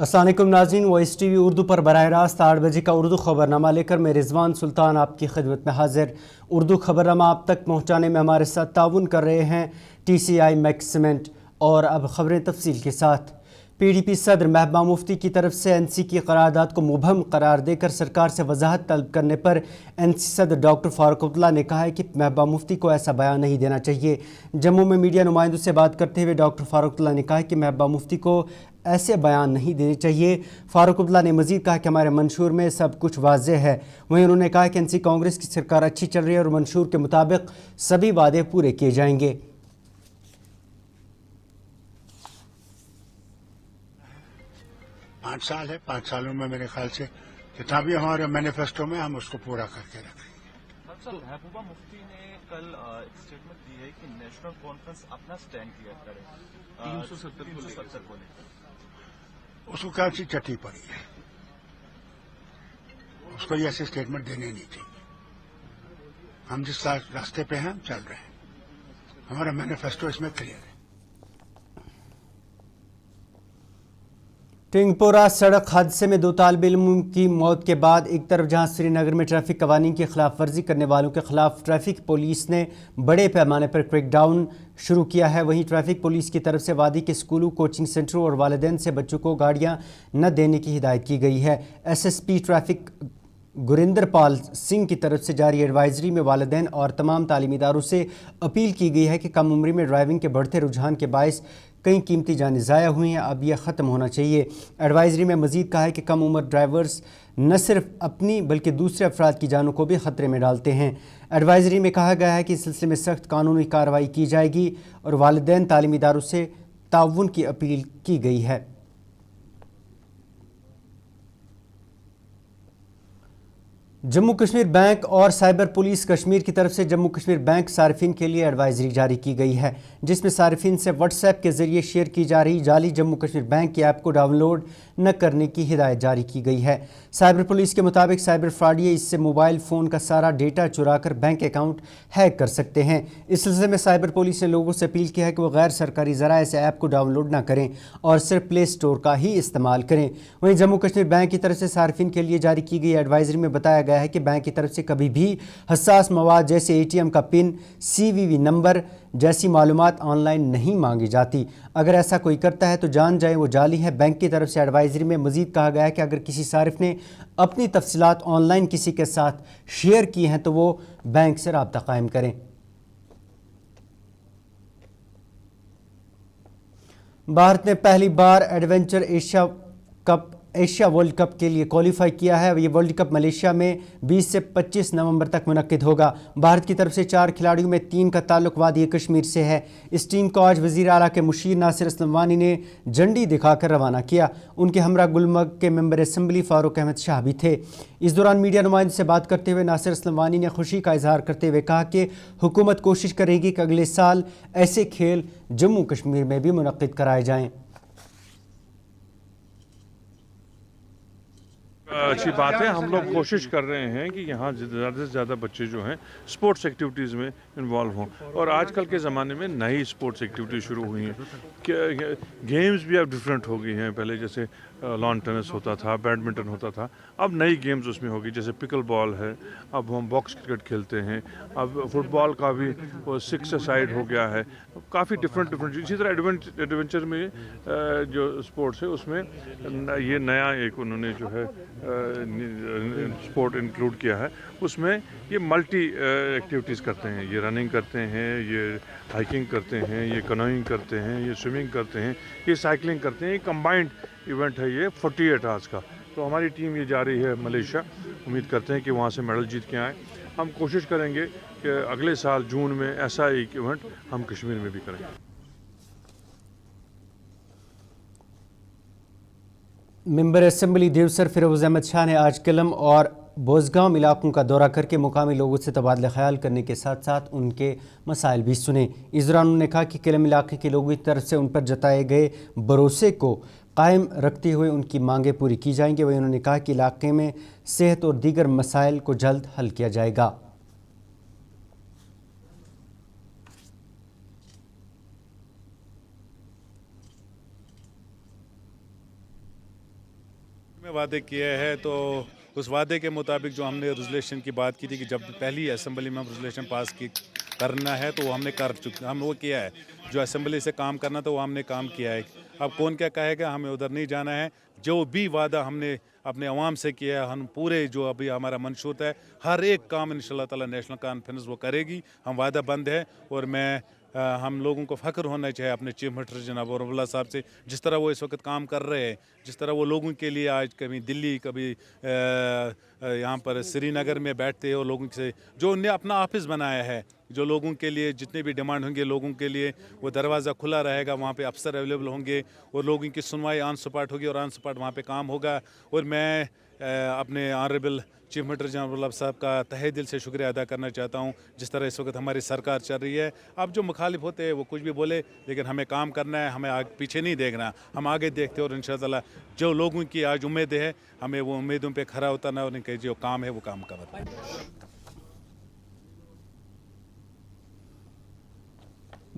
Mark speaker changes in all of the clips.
Speaker 1: अस्सलाम वालेकुम नाज़रीन, वॉइस टीवी उर्दू पर बराह रास्त 8 बजे का उर्दू खबरनामा लेकर मैं रिजवान सुल्तान आपकी खिदमत में हाजिर। उर्दू खबरनामा आप तक पहुँचाने में हमारे साथ ताउन कर रहे हैं TCI मैक्सीमेंट। और अब खबरें तफसील के साथ। PDP सदर महबूबा मुफ्ती की तरफ से NC की करारदाद को मुबहम करार देकर सरकार से वजाहत तलब करने पर NC सदर डॉक्टर फारूक अब्दुल्ला ने कहा है कि महबूबा मुफ्ती को ऐसा बयान नहीं देना चाहिए। जम्मू में मीडिया नुमाइंदों से बात करते हुए डॉक्टर फारूक अब्दुल्ला ने कहा कि महबूबा मुफ्ती को ऐसे बयान नहीं देने चाहिए। फारूक अब्दुल्ला ने मजीद कहा कि हमारे मंशूर में सब कुछ वाज़ेह है। वहीं उन्होंने कहा कि NC कांग्रेस की सरकार अच्छी चल रही है और मंशूर के मुताबिक सभी वादे पूरे किए जाएंगे।
Speaker 2: 5 साल है, 5 सालों में मेरे ख्याल से जितना भी हमारे मैनिफेस्टो में हम उसको पूरा करके रखेंगे।
Speaker 3: सर, महबूबा मुफ्ती ने कल एक स्टेटमेंट दी है कि नेशनल कॉन्फ्रेंस अपना स्टैंड क्लियर करे 370 को लेकर।
Speaker 2: उसको क्या सी चटी पड़ी है, उसको ये ऐसे स्टेटमेंट देने नहीं चाहिए। हम जिस रास्ते पे हैं हम चल रहे हैं, हमारा मैनिफेस्टो इसमें क्लियर है।
Speaker 1: टिंगपोरा सड़क हादसे में 2 तालिब इल्म की मौत के बाद एक तरफ जहां श्रीनगर में ट्रैफिक कवानीन की खिलाफ वर्जी करने वालों के खिलाफ ट्रैफिक पुलिस ने बड़े पैमाने पर क्रैकडाउन शुरू किया है, वहीं ट्रैफिक पुलिस की तरफ से वादी के स्कूलों, कोचिंग सेंटरों और वालिदैन से बच्चों को गाड़ियां न देने की हिदायत की गई है। SSP ट्रैफिक गुरिंदर पाल सिंह की तरफ से जारी एडवाइजरी में वालिदैन और तमाम तालीमी इदारों से अपील की गई है कि कम उम्री में ड्राइविंग के बढ़ते रुझान के बायस कई कीमती जानें ज़ाया हुई हैं, अब यह ख़त्म होना चाहिए। एडवाइजरी में मज़ीद कहा है कि कम उम्र ड्राइवर्स न सिर्फ अपनी बल्कि दूसरे अफराद की जानों को भी ख़तरे में डालते हैं। एडवाइजरी में कहा गया है कि इस सिलसिले में सख्त कानूनी कार्रवाई की जाएगी और वालिदैन तालीमी इदारों से ताउन की अपील की गई है। जम्मू कश्मीर बैंक और साइबर पुलिस कश्मीर की तरफ से जम्मू कश्मीर बैंक सार्फिन के लिए एडवाइजरी जारी की गई है, जिसमें सार्फिन से व्हाट्सएप के जरिए शेयर की जा रही जाली जम्मू कश्मीर बैंक की ऐप को डाउनलोड न करने की हिदायत जारी की गई है। साइबर पुलिस के मुताबिक साइबर फ्रॉडिये इससे मोबाइल फ़ोन का सारा डेटा चुराकर बैंक अकाउंट हैक कर सकते हैं। इस सिलसिले में साइबर पुलिस ने लोगों से अपील की है कि वो गैर सरकारी ज़राए से ऐप को डाउनलोड न करें और सिर्फ प्ले स्टोर का ही इस्तेमाल करें। वहीं जम्मू कश्मीर बैंक की तरफ से सार्फिन के लिए जारी की गई एडवाइजरी में बताया है कि बैंक की तरफ से कभी भी हसास मवाद जैसे ATM का पिन, CVV नंबर जैसी मालूमात ऑनलाइन नहीं मांगी जाती। अगर ऐसा कोई करता है तो जान जाए वो जाली है। बैंक की तरफ से एडवाइजरी में मजीद कहा गया है कि अगर किसी सारिफ ने अपनी तफसीलात ऑनलाइन किसी के साथ शेयर की हैं तो वो बैंक से राब्ता कायम करें। भारत ने पहली बार एडवेंचर एशिया वर्ल्ड कप के लिए क्वालिफाई किया है। ये वर्ल्ड कप मलेशिया में 20 से 25 नवंबर तक मुनक्किद होगा। भारत की तरफ से 4 खिलाड़ियों में 3 का ताल्लुक वादी कश्मीर से है। इस टीम को आज वज़ीर आला के मुशीर नासिर असलम वानी ने झंडी दिखाकर रवाना किया। उनके हमरा गुलमर्ग के मेंबर असेंबली फारूक अहमद शाह भी थे। इस दौरान मीडिया नुमाइंदों से बात करते हुए नासिर असलम वानी ने खुशी का इजहार करते हुए कहा कि हुकूमत कोशिश करेगी कि अगले साल ऐसे खेल जम्मू कश्मीर में भी मुनक्किद कराए जाएँ।
Speaker 4: अच्छी बात है। हम लोग कोशिश कर रहे हैं कि यहाँ ज़्यादा से ज़्यादा बच्चे जो हैं स्पोर्ट्स एक्टिविटीज़ में इन्वॉल्व हों और आजकल के ज़माने में नई स्पोर्ट्स एक्टिविटीज़ शुरू हुई हैं। गेम्स भी अब डिफरेंट हो गई हैं। पहले जैसे लॉन टेनिस होता था, बैडमिंटन होता था, अब नई गेम्स उसमें होगी जैसे पिकल बॉल है, अब हम बॉक्स क्रिकेट खेलते हैं, अब फुटबॉल का भी 6 साइड हो गया है। काफ़ी डिफरेंट इसी तरह एडवेंचर में जो स्पोर्ट्स है उसमें ये नया एक उन्होंने जो है स्पोर्ट इंक्लूड किया है। उसमें ये मल्टी एक्टिविटीज़ करते हैं, ये रनिंग करते हैं, ये हाइकिंग करते हैं, ये कनोइंग करते हैं, ये स्विमिंग करते हैं, ये साइकिलिंग करते हैं। ये कंबाइंड इवेंट है ये 48 आवर्स का। तो हमारी टीम ये जा रही है मलेशिया, उम्मीद करते हैं कि वहाँ से मेडल जीत के आएँ। हम कोशिश करेंगे कि अगले साल जून में ऐसा एक इवेंट हम कश्मीर में भी करें।
Speaker 1: मेंबर असेंबली देवसर फिरोज़ अहमद शाह ने आज किलम और बोझगांव इलाकों का दौरा करके मुकामी लोगों से तबादला ख्याल करने के साथ साथ उनके मसाइल भी सुने। इस दौरान उन्होंने कहा कि किलम इलाके के लोगों की तरफ से उन पर जताए गए भरोसे को कायम रखते हुए उनकी मांगें पूरी की जाएंगी। वहीं उन्होंने कहा कि इलाके में सेहत और दीगर मसाइल को जल्द हल किया जाएगा।
Speaker 5: में वादे किए हैं तो उस वादे के मुताबिक जो हमने रेजोल्यूशन की बात की थी कि जब पहली असेंबली में हम रेजोल्यूशन पास की करना है तो वो हमने कर चुके, हम वो किया है। जो असेंबली से काम करना था वो हमने काम किया है। अब कौन क्या कहेगा, हमें उधर नहीं जाना है। जो भी वादा हमने अपने अवाम से किया है, हम पूरे जो अभी हमारा मंशूत है हर एक काम इंशाल्लाह ताला नेशनल कॉन्फ्रेंस वो करेगी। हम वादा बंद है और मैं हम लोगों को फ़ख्र होना चाहिए अपने चीफ मिनिस्टर जनाब वरहमतुल्लाह साहब से, जिस तरह वो इस वक्त काम कर रहे हैं, जिस तरह वो लोगों के लिए आज कभी दिल्ली कभी यहाँ पर श्रीनगर में बैठते हैं और लोगों से जो उन्हें अपना ऑफिस बनाया है, जो लोगों के लिए जितने भी डिमांड होंगे लोगों के लिए वो दरवाज़ा खुला रहेगा, वहाँ पे अफसर अवेलेबल होंगे और लोगों की सुनवाई ऑन स्पॉट होगी और ऑन स्पॉट वहाँ पे काम होगा। और मैं अपने ऑनरेबल चीफ मिनिस्टर जनाब साहब का तहे दिल से शुक्रिया अदा करना चाहता हूँ जिस तरह इस वक्त हमारी सरकार चल रही है। अब जो मुखालिफ होते हैं वो कुछ भी बोले, लेकिन हमें काम करना है, हमें आगे पीछे नहीं देखना, हम आगे देखते हैं और इंशाअल्लाह जो लोगों की आज उम्मीदें हैं हमें वो उम्मीदों पे खरा उतरना और उनके जो काम है वो काम करना।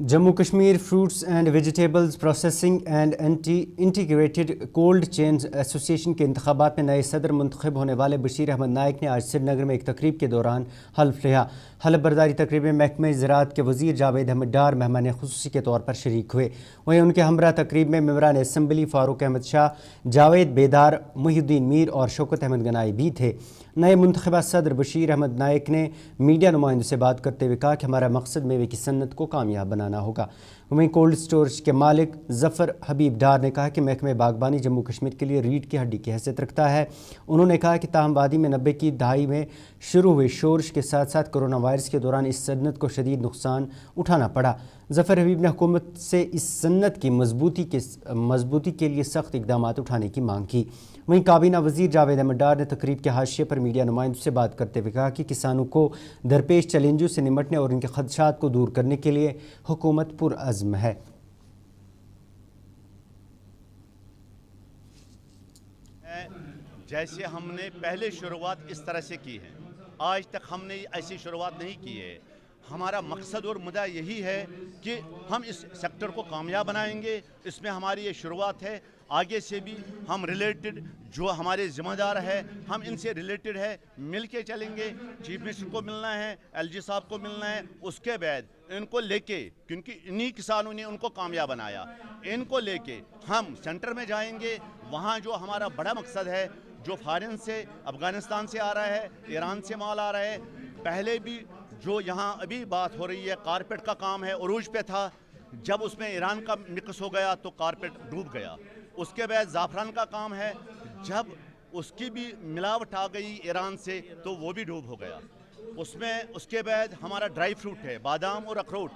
Speaker 1: Jammu Kashmir fruits and vegetables processing and integrated cold chain association के इंतखाबात में नए सदर मुंतखब होने वाले बशीर अहमद नाइक ने आज श्रीनगर में एक तकरीब के दौरान हल्फ लिया। हल्फ बर्दारी तकरीब में महकमे ज़राअत के वज़ीर जावेद अहमद डार मेहमान खुसूसी के तौर पर शरीक हुए। वहीं उनके हमरा तकरीब में मेंबरान असम्बली फारूक अहमद शाह, जावेद बेदार, मुहिउद्दीन मीर और शौकत अहमद गनाई भी थे। नए मुंतखबा सदर बशीर अहमद नाइक ने मीडिया नुमाइंदों से बात करते हुए कहा कि हमारा मकसद मेवे की सन्नत को कामयाब बनाना होगा। वहीं कोल्ड स्टोरेज के मालिक ज़फ़र हबीब डार ने कहा कि महकमे बागबानी जम्मू कश्मीर के लिए रीढ़ की हड्डी की हैसियत रखता है। उन्होंने कहा कि ताहम वादी में 90 की दहाई में शुरू हुए शोरश के साथ साथ कोरोना वायरस के दौरान इस सन्नत को शदीद नुकसान उठाना पड़ा। ज़फ़र हबीब ने हुकूमत से इस सन्नत की मजबूती के लिए सख्त इकदाम उठाने की मांग की। वहीं काबीना वज़ीर जावेद अहमद डार ने तकरीब के हाशिए पर मीडिया नुमाइंदों से बात करते हुए कहा कि किसानों को दरपेश चैलेंजों से निपटने और उनके खदशात को दूर करने के लिए हुकूमत पुरअज़्म है।
Speaker 6: जैसे हमने पहले शुरुआत इस तरह से की है, आज तक हमने ऐसी शुरुआत नहीं की है। हमारा मकसद और मुद्दा यही है कि हम इस सेक्टर को कामयाब बनाएंगे। इसमें हमारी ये शुरुआत है। आगे से भी हम रिलेटेड जो हमारे ज़िम्मेदार है हम इनसे रिलेटेड है, मिल के चलेंगे। चीफ मिनिस्टर को मिलना है, एलजी साहब को मिलना है, उसके बाद इनको लेके, क्योंकि इन्हीं किसानों ने उनको कामयाब बनाया, इनको लेके हम सेंटर में जाएंगे। वहाँ जो हमारा बड़ा मकसद है, जो फॉरेन से अफ़गानिस्तान से आ रहा है, ईरान से माल आ रहा है, पहले भी जो यहाँ अभी बात हो रही है कारपेट का काम है, उरूज पे था, जब उसमें ईरान का मिक्स हो गया तो कारपेट डूब गया। उसके बाद ज़ाफ़रान का काम है, जब उसकी भी मिलावट आ गई ईरान से तो वो भी डूब हो गया। उसमें उसके बाद हमारा ड्राई फ्रूट है, बादाम और अखरोट,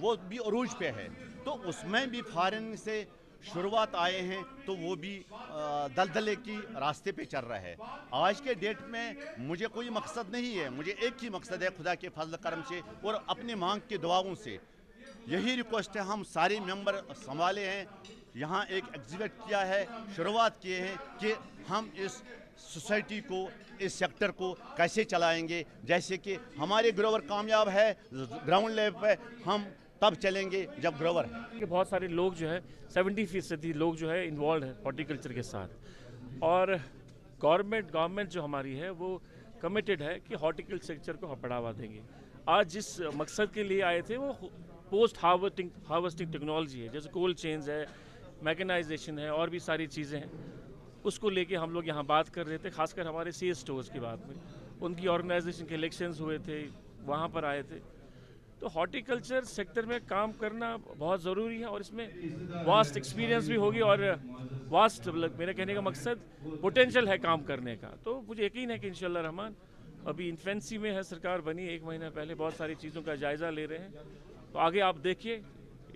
Speaker 6: वो भी उरूज पे है, तो उसमें भी फॉरेन से शुरुआत आए हैं, तो वो भी दलदले की रास्ते पे चल रहा है। आज के डेट में मुझे कोई मकसद नहीं है, मुझे एक ही मकसद है, खुदा के फजल करम से और अपनी मांग की दुआओं से यही रिक्वेस्ट है। हम सारे मेंबर संभाले हैं, यहाँ एक एग्जीबिट किया है, शुरुआत किए हैं कि हम इस सोसाइटी को, इस सेक्टर को कैसे चलाएंगे। जैसे कि हमारे ग्रोवर कामयाब है ग्राउंड लेवल पे, हम तब चलेंगे जब ग्रोवर है।
Speaker 7: बहुत सारे लोग जो है 70% लोग जो है इन्वॉल्व है हॉर्टिकल्चर के साथ, और गवर्नमेंट जो हमारी है वो कमिटेड है कि हॉर्टिकल्चर सेक्टर को बढ़ावा देंगे। आज जिस मकसद के लिए आए थे वो पोस्ट हार्वेस्टिंग टेक्नोलॉजी है, जैसे कोल्ड चेन्स है, मैकेनाइजेशन है और भी सारी चीज़ें हैं, उसको लेके हम लोग यहाँ बात कर रहे थे। खासकर हमारे सी स्टोर्स की बात में उनकी ऑर्गेनाइजेशन के इलेक्शंस हुए थे, वहाँ पर आए थे। तो हॉर्टिकल्चर सेक्टर में काम करना बहुत ज़रूरी है और इसमें वास्ट एक्सपीरियंस भी होगी और वास्ट, मेरे कहने का मकसद पोटेंशियल है काम करने का। तो मुझे यकीन है कि इंशाल्लाह रहमान, अभी इन्फेंसी में है, सरकार बनी 1 महीना पहले, बहुत सारी चीज़ों का जायज़ा ले रहे हैं, तो आगे आप देखिए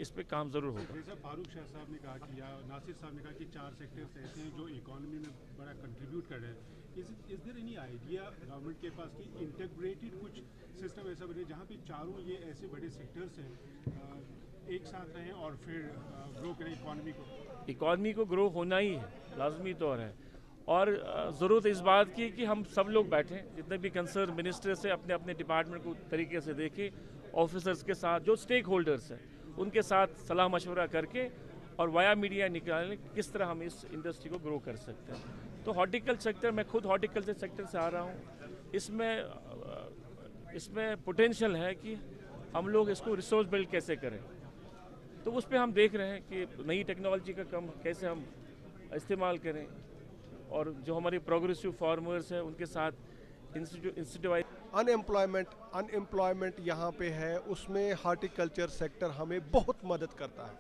Speaker 7: इस पे काम ज़रूर होगा।
Speaker 8: फारूक शाह साहब ने कहा कि, या नासिर साहब ने कहा कि 4 सेक्टर्स ऐसे हैं जो इकोनॉमी में बड़ा कंट्रीब्यूट कर रहे हैं। Is there any idea government के पास कि इंटीग्रेटेड कुछ सिस्टम ऐसा बने जहाँ पे चारों ये ऐसे बड़े सेक्टर्स हैं एक साथ रहें और फिर ग्रो करें इकॉनमी को ग्रो होना ही है, लाजमी तौर है। और ज़रूरत इस बात की कि हम सब लोग बैठें, जितने भी कंसर्न मिनिस्टर से अपने अपने डिपार्टमेंट को तरीके से देखें, ऑफिसर्स के साथ जो स्टेक होल्डर्स हैं उनके साथ सलाह मशवरा करके
Speaker 7: और वाया मीडिया निकालें किस तरह हम इस इंडस्ट्री को ग्रो कर सकते हैं. तो हॉर्टिकल्चर सेक्टर, मैं खुद हॉर्टिकल्चर सेक्टर से आ रहा हूँ, इसमें पोटेंशियल है कि हम लोग इसको रिसोर्स बिल्ड कैसे करें. तो उस पर हम देख रहे हैं कि नई टेक्नोलॉजी का कम कैसे हम इस्तेमाल करें, और जो हमारे प्रोग्रेसिव फार्मर्स हैं उनके साथ इंस्टीट्यूट.
Speaker 9: अनएम्प्लॉयमेंट यहाँ पे है, उसमें हार्टिकल्चर सेक्टर हमें बहुत मदद करता है.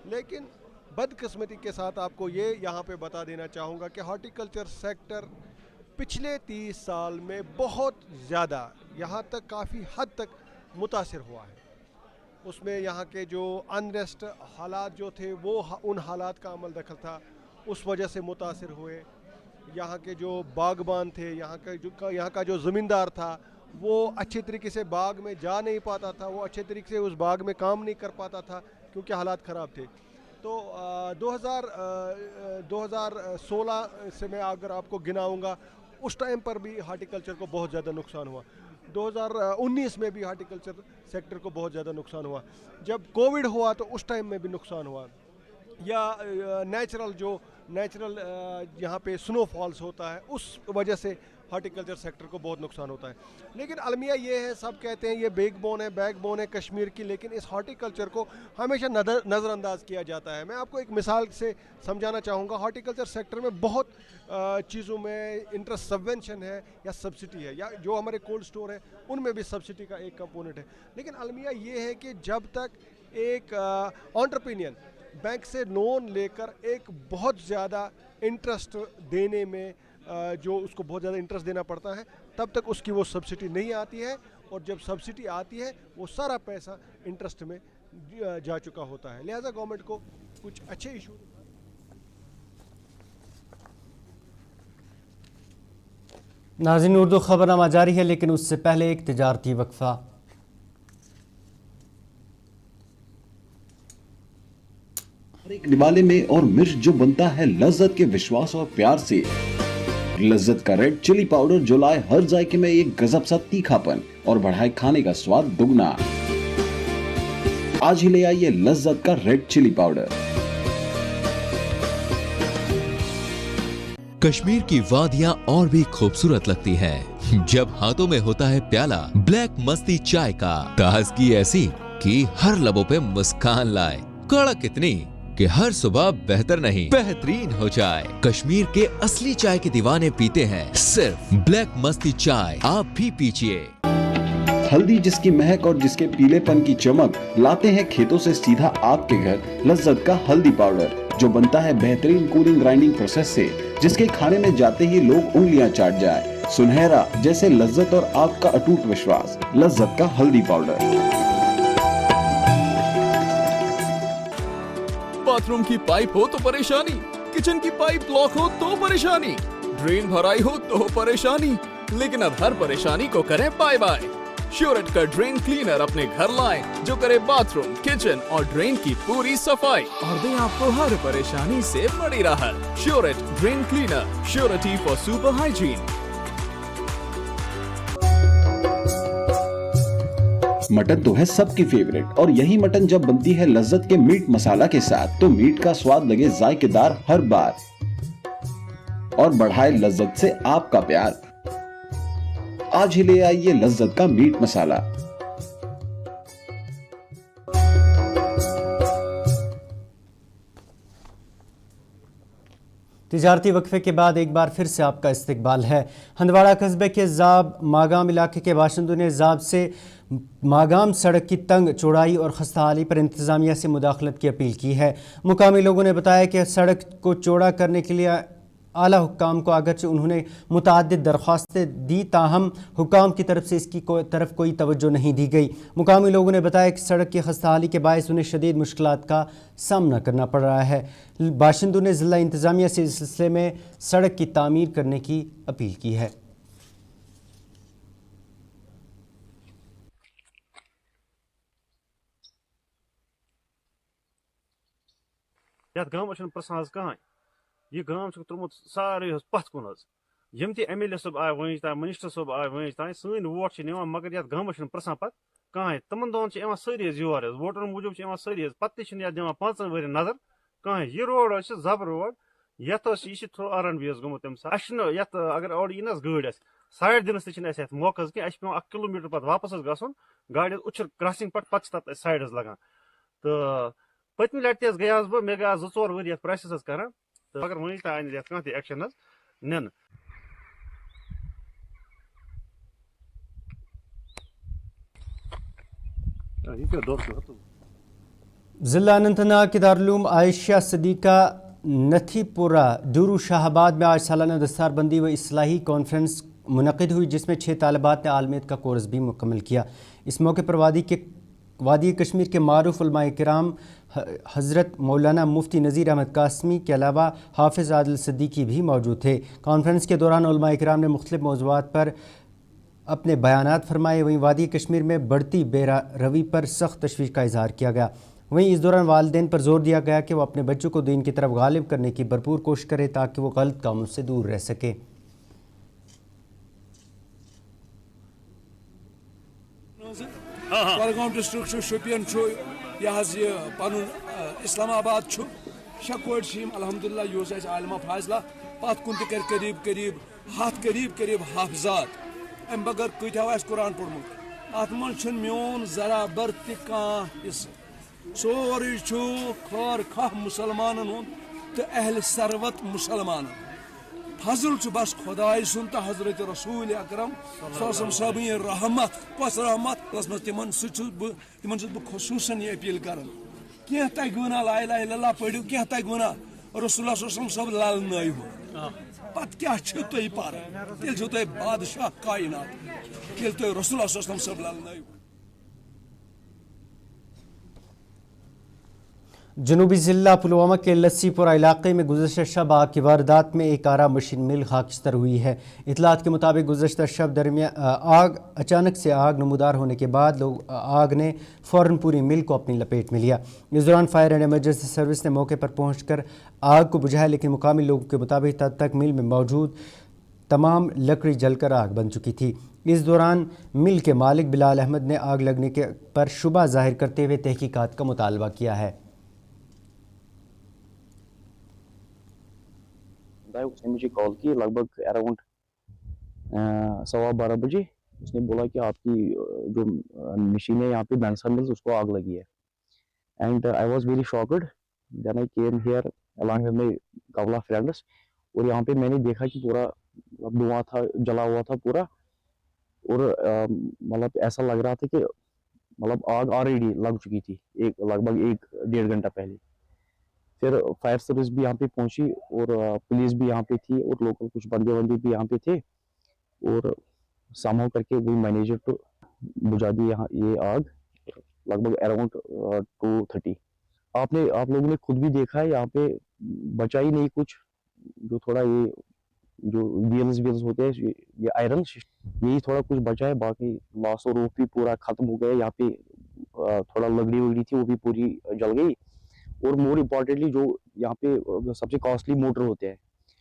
Speaker 9: लेकिन बदकिस्मती के साथ आपको ये यहाँ पे बता देना चाहूँगा कि हार्टिकल्चर सेक्टर पिछले 30 साल में बहुत ज़्यादा, यहाँ तक काफ़ी हद तक मुतासिर हुआ है. उसमें यहाँ के जो अनरेस्ट हालात जो थे वो उन हालात का अमल दखल था, उस वजह से मुतासिर हुए. यहाँ के जो बागबान थे, यहाँ का जो ज़मींदार था, वो अच्छे तरीके से बाग में जा नहीं पाता था, वो अच्छे तरीके से उस बाग में काम नहीं कर पाता था क्योंकि हालात ख़राब थे. तो 2016 से मैं अगर आपको गिनाऊंगा, उस टाइम पर भी हार्टिकल्चर को बहुत ज़्यादा नुकसान हुआ. 2019 में भी हार्टिकल्चर सेक्टर को बहुत ज़्यादा नुकसान हुआ. जब कोविड हुआ तो उस टाइम में भी नुकसान हुआ. या नेचुरल यहाँ पे स्नोफॉल्स होता है, उस वजह से हार्टिकल्चर सेक्टर को बहुत नुकसान होता है. लेकिन अलमिया ये है, सब कहते हैं ये बैकबोन है कश्मीर की, लेकिन इस हार्टिकल्चर को हमेशा नज़रअंदाज किया जाता है. मैं आपको एक मिसाल से समझाना चाहूँगा. हार्टिकल्चर सेक्टर में बहुत चीज़ों में इंटरेस्ट सब्वेंशन है या सब्सिडी है, या जो हमारे कोल्ड स्टोर है उनमें भी सब्सिडी का एक कंपोनेंट है. लेकिन अलमिया ये है कि जब तक एक एंटरप्रेन्योर बैंक से लोन लेकर एक बहुत ज़्यादा इंटरेस्ट देने में जो उसको बहुत ज़्यादा इंटरेस्ट देना पड़ता है, तब तक उसकी वो सब्सिडी नहीं आती है. और जब सब्सिडी आती है वो सारा पैसा इंटरेस्ट में जा चुका होता है. लिहाजा गवर्नमेंट को कुछ अच्छे इशू.
Speaker 1: नाज़रीन, उर्दू खबरनामा जारी है, लेकिन उससे पहले एक तिजारती वक्फा.
Speaker 10: एक निवाले में और मिर्च जो बनता है लज्जत के विश्वास और प्यार से. लज्जत का रेड चिली पाउडर जो लाए हर जायके में एक गजब सा तीखापन और बढ़ाए खाने का स्वाद दुगना. आज ही ले आइए लज्जत का रेड चिली पाउडर.
Speaker 11: कश्मीर की वादियां और भी खूबसूरत लगती हैं जब हाथों में होता है प्याला ब्लैक मस्ती चाय का. ताजगी ऐसी कि हर लबों पे मुस्कान लाए, कड़क इतनी कि हर सुबह बेहतर नहीं बेहतरीन हो जाए. कश्मीर के असली चाय के दीवाने पीते हैं सिर्फ ब्लैक मस्ती चाय. आप भी पीजिए.
Speaker 10: हल्दी जिसकी महक और जिसके पीलेपन की चमक लाते हैं खेतों से सीधा आपके घर. लज्जत का हल्दी पाउडर जो बनता है बेहतरीन कूलिंग ग्राइंडिंग प्रोसेस से, जिसके खाने में जाते ही लोग उंगलियां चाट जाए. सुनहरा जैसे लज्जत और आपका अटूट विश्वास. लज्जत का हल्दी पाउडर.
Speaker 12: बाथरूम की पाइप हो तो परेशानी, किचन की पाइप ब्लॉक हो तो परेशानी, ड्रेन भराई हो तो परेशानी, लेकिन अब हर परेशानी को करें बाय बाय. श्योरेट का ड्रेन क्लीनर अपने घर लाएं जो करे बाथरूम, किचन और ड्रेन की पूरी सफाई और दे आपको हर परेशानी से बड़ी राहत. श्योरेट drain cleaner, surety for super hygiene.
Speaker 10: Mutton तो है सबकी फेवरेट, और यही मटन जब बनती है लज्जत के मीट मसाला के साथ तो मीट का स्वाद लगे जायकेदार हर बार और बढ़ाए लज्जत से आपका प्यार. आज ही ले आइए लज्जत का मीट मसाला.
Speaker 1: तिजारती वक्फे के बाद एक बार फिर से आपका इस्तकबाल है. हंदवाड़ा कस्बे के जाब मागाम इलाके के बाशिंदों ने जाब से मागाम सड़क की तंग चौड़ाई और खस्ता हाली पर इंतज़ामिया से मुदाखलत की अपील की है. मुकामी लोगों ने बताया कि सड़क को चौड़ा करने के लिए आला हुक्काम को अगरचे उन्होंने मुतअद्दिद दरख्वास्तें दी, ताहम हुक्काम की तरफ से इसकी तरफ कोई तवज्जो नहीं दी गई. मुकामी लोगों ने बताया कि सड़क की खस्ताहाली के बायस उन्हें शदीद मुश्किलात का सामना करना पड़ रहा है. बाशिंदों ने ज़िला इंतज़ामिया से इस सिलसिले में सड़क की तामीर करने की अपील की है.
Speaker 13: ये गांव त्रुमुत सारे पथ कुन यम MLA सब आय वंज तान मिनिस्टर सब आय वंज तान सन वोट मगर ये गांवस प्रसान पे कहें तमन दोन सारी योर वोटर मूजूब सारी पे दिवान 5 वरियन नजर कहीं ये रोड जब रोड यथ यह थ्रो R&B गोमुत तम यथ अगर और यी गाड़ साइड दिन तक मौका कह 1 किलोमीटर पे वापस गन गाड़ उछर क्रॉसिंग पे तक साइड लगान तो पत्म लट गया बह मे गया 2-4 वरी प्रोसेस कर अगर वन तह कह एक्शन नीन
Speaker 1: ज़िला अनंतनाग के दारुल आयशा सदीका नथीपुरा डूरू शाहबाद में आज सालाना दस्तारबंदी व इस्लाही कॉन्फ्रेंस मुनक़िद हुई, जिसमें 6 तालिबात ने आलमियत का कोर्स भी मुकम्मल किया। इस मौके पर वादी कश्मीर के मारूफ उलमाए किराम हज़रत मौलाना मुफ्ती नज़ीर अहमद कासमी के अलावा हाफिज़ आदिल सिद्दीकी भी मौजूद थे। कॉन्फ्रेंस के दौरान उलमाए किराम ने मुख्तलिफ मौज़ूआत पर अपने बयानात फरमाए। वहीं वादी कश्मीर में बढ़ती बेरवी पर सख्त तशवीश का इजहार किया गया। वहीं इस दौरान वालिदैन पर जोर दिया गया कि वो अपने बच्चों को दीन की तरफ गालिब करने की भरपूर कोशिश करें ताकि वो गलत कामों से दूर रह सके।
Speaker 14: Kualgaon district Shopian Islamabad Shakur Shim Alhamdulillah Yusuf Alma Fazla Pat Kuntikar Karib Karib Hafzat and Bagar Kutawas Quran Purmuk Atman Chun Mion Zara Bertika is Sori Chu Kar Kah Musalman to Ahl Sarvat Musalman Fazl to Bas Khodai Sunta Hazrat Rasul Akram Sosam Sabi Rahmat Pas Rahmat plus Timan Sutu Timan Khususan Appeal Karan Kya Taguna Laila Lala Padu Kya Taguna Rasulullah Sosam Sab Lal Naibu Pat Kya Chutai Para Til Chutai Badshah Kainat Til to Rasulullah Sosam Sab Lal Naibu
Speaker 1: जनूबी ज़िला पुलवामा के लस्सीपुरा इलाके में गुज़श्ता शब आग की वारदात में एक आरा मशीन मिल खाकिस्तर हुई है। इतलात के मुताबिक गुज़श्ता शब अचानक से आग नमूदार होने के बाद आग ने फ़ौरन पूरी मिल को अपनी लपेट में लिया। इस दौरान फायर एंड एमरजेंसी सर्विस ने मौके पर पहुंचकर आग को बुझाया, लेकिन मुकामी लोगों के मुताबिक तब तक मिल में मौजूद तमाम लकड़ी जलकर आग बन चुकी थी। इस दौरान मिल के मालिक बिलाल अहमद ने आग लगने पर शुबा जाहिर करते हुए तहकीकात का मुतालबा किया है।
Speaker 15: उसने मुझे कॉल की लगभग अराउंड 12:15 बजे। उसने बोला कि आपकी जो मशीन है यहाँ पे बैंसर मिल्स उसको आग लगी है। And I was very shocked. Then I came here along with my couple of friends और यहाँ पे मैंने देखा कि पूरा धुआं था, जला हुआ था पूरा और मतलब ऐसा लग रहा था कि मतलब आग ऑलरेडी लग चुकी थी लगभग 1-1.5 घंटा पहले। फिर फायर सर्विस भी यहाँ पे पहुंची और पुलिस भी यहाँ पे थी और लोकल कुछ बंदे भी यहाँ पे थे और सामो करके वो मैनेजर तो बुझा दी यहाँ ये आग लगभग अराउंड 2:30। आप लोगों ने खुद भी देखा है यहाँ पे बचा ही नहीं कुछ, जो थोड़ा ये जो व्हील्स होते हैं ये आयरन यही थोड़ा कुछ बचा है, बाकी लॉस और रूफ भी पूरा खत्म हो गया। यहाँ पे थोड़ा लकड़ी थी वो भी पूरी जल गई और मोर इम्पॉर्टेंटली जो यहाँ पे सबसे कॉस्टली मोटर होते हैं,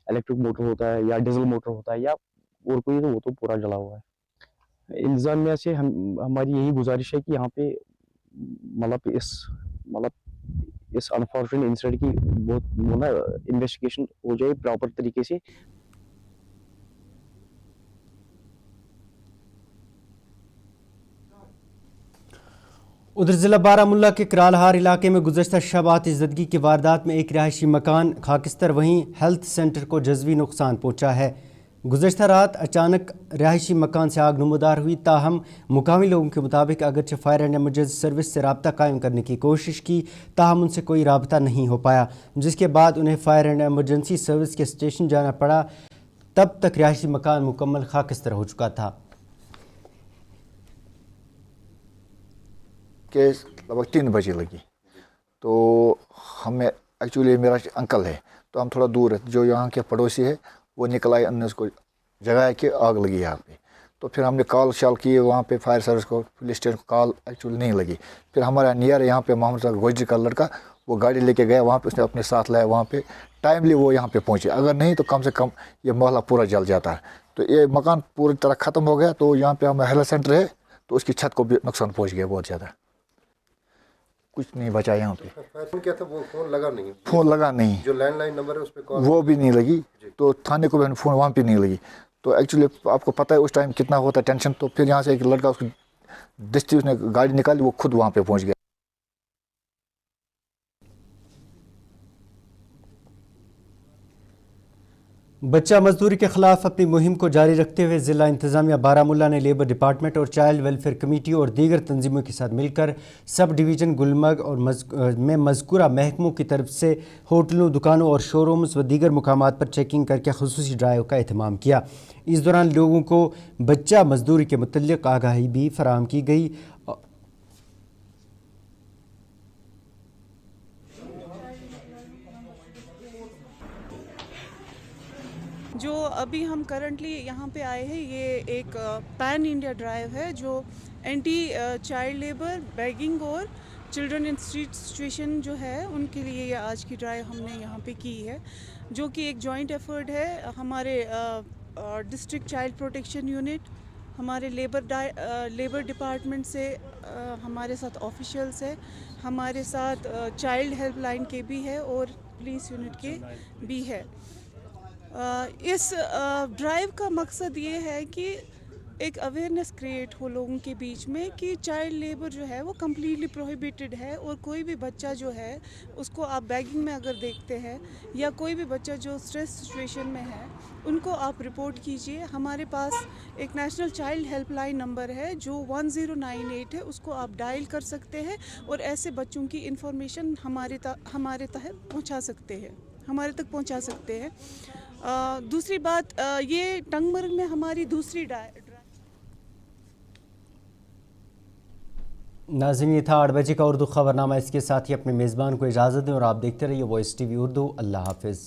Speaker 15: इलेक्ट्रिक मोटर होता है या डीजल मोटर होता है या और कोई, तो वो तो पूरा जला हुआ है। इंतजामिया से हमारी यही गुजारिश है कि यहाँ पे मतलब इस अनफॉर्चुनेट इंसिडेंट की बहुत इन्वेस्टिगेशन हो जाए प्रॉपर तरीके से।
Speaker 1: उधर ज़िला बारामुल्ला के करालहार इलाके में गुज़श्ता शब आतिशज़दगी की वारदात में एक रिहायशी मकान खाकिस्तर, वहीं हेल्थ सेंटर को जज़वी नुकसान पहुंचा है। गुज़श्ता रात अचानक रिहायशी मकान से आग नमूदार हुई, ताहम मुकामी लोगों के मुताबिक अगरचे फायर एंड एमरजेंसी सर्विस से रब्ता कायम करने की कोशिश की, ताहम उनसे कोई रब्ता नहीं हो पाया, जिसके बाद उन्हें फायर एंड एमरजेंसी सर्विस के स्टेशन जाना पड़ा। तब तक रिहायशी मकान मुकम्मल खाकिस्तर हो चुका था।
Speaker 16: के लगभग 3 बजे लगी, तो हमें एक्चुअली मेरा अंकल है तो हम थोड़ा दूर है, जो यहाँ के पड़ोसी है वो निकल आए, अन्य उसको जगह कि आग लगी यहाँ पे। तो फिर हमने कॉल शाल किए वहाँ पे फायर सर्विस को, पुलिस स्टेशन को, कॉल एक्चुअली नहीं लगी। फिर हमारा नियर यहाँ पे मोहम्मद गोजरी का लड़का वो गाड़ी लेके गया वहाँ पे, उसने अपने साथ लाया वहाँ पे, टाइमली वो यहाँ पे पहुँचे, अगर नहीं तो कम से कम ये मोहल्ला पूरा जल जाता है। तो ये मकान पूरी तरह ख़त्म हो गया। तो यहाँ पे हमारा हेल्थ सेंटर है तो उसकी छत को भी नुकसान पहुँच गया बहुत ज़्यादा। कुछ नहीं बचा यहाँ पे।
Speaker 17: फोन क्या था, वो फोन लगा नहीं?
Speaker 16: फ़ोन लगा नहीं,
Speaker 17: जो लैंडलाइन नंबर है उस पर कॉल
Speaker 16: वो भी नहीं लगी, तो थाने को भी फ़ोन वहाँ पे नहीं लगी। तो एक्चुअली आपको पता है उस टाइम कितना होता है टेंशन। तो फिर यहाँ से एक लड़का उसको दस्ती उसने गाड़ी निकाली, वो खुद वहाँ पे पहुँच गया।
Speaker 1: बच्चा मजदूरी के खिलाफ अपनी मुहिम को जारी रखते हुए ज़िला इंतज़ामिया बारामूला ने लेबर डिपार्टमेंट और चाइल्ड वेलफेयर कमेटी और दीगर तंजीमों के साथ मिलकर सब डिवीज़न गुलमर्ग और में मज़कूरा महकमों की तरफ से होटलों, दुकानों और शोरूम्स व दीगर मुकामात पर चेकिंग करके खुसूसी ड्राइव का एहतमाम किया। इस दौरान लोगों को बच्चा मजदूरी के मुतल्लिक़ आगाही भी फराहम की गई।
Speaker 18: जो अभी हम करंटली यहाँ पे आए हैं, ये एक पैन इंडिया ड्राइव है जो एंटी चाइल्ड लेबर, बेगिंग और चिल्ड्रन इन स्ट्रीट सिचुएशन जो है उनके लिए ये आज की ड्राइव हमने यहाँ पे की है, जो कि एक जॉइंट एफर्ट है हमारे डिस्ट्रिक्ट चाइल्ड प्रोटेक्शन यूनिट, हमारे लेबर डिपार्टमेंट से हमारे साथ ऑफिशियल्स है, हमारे साथ चाइल्ड हेल्पलाइन के भी है और पुलिस यूनिट के भी है। इस ड्राइव का मकसद ये है कि एक अवेयरनेस क्रिएट हो लोगों के बीच में कि चाइल्ड लेबर जो है वो कम्प्लीटली प्रोहिबिटेड है, और कोई भी बच्चा जो है उसको आप बैगिंग में अगर देखते हैं या कोई भी बच्चा जो स्ट्रेस सिचुएशन में है उनको आप रिपोर्ट कीजिए। हमारे पास एक नेशनल चाइल्ड हेल्पलाइन नंबर है जो 1098 है, उसको आप डायल कर सकते हैं और ऐसे बच्चों की इंफॉर्मेशन हमारे तक पहुंचा सकते हैं। दूसरी बात, ये टंगमर्ग में हमारी दूसरी
Speaker 1: नाज़रीन, ये था 8 बजे का उर्दू खबरनामा। इसके साथ ही अपने मेज़बान को इजाज़त दें और आप देखते रहिए वॉइस TV उर्दू। अल्लाह हाफिज़।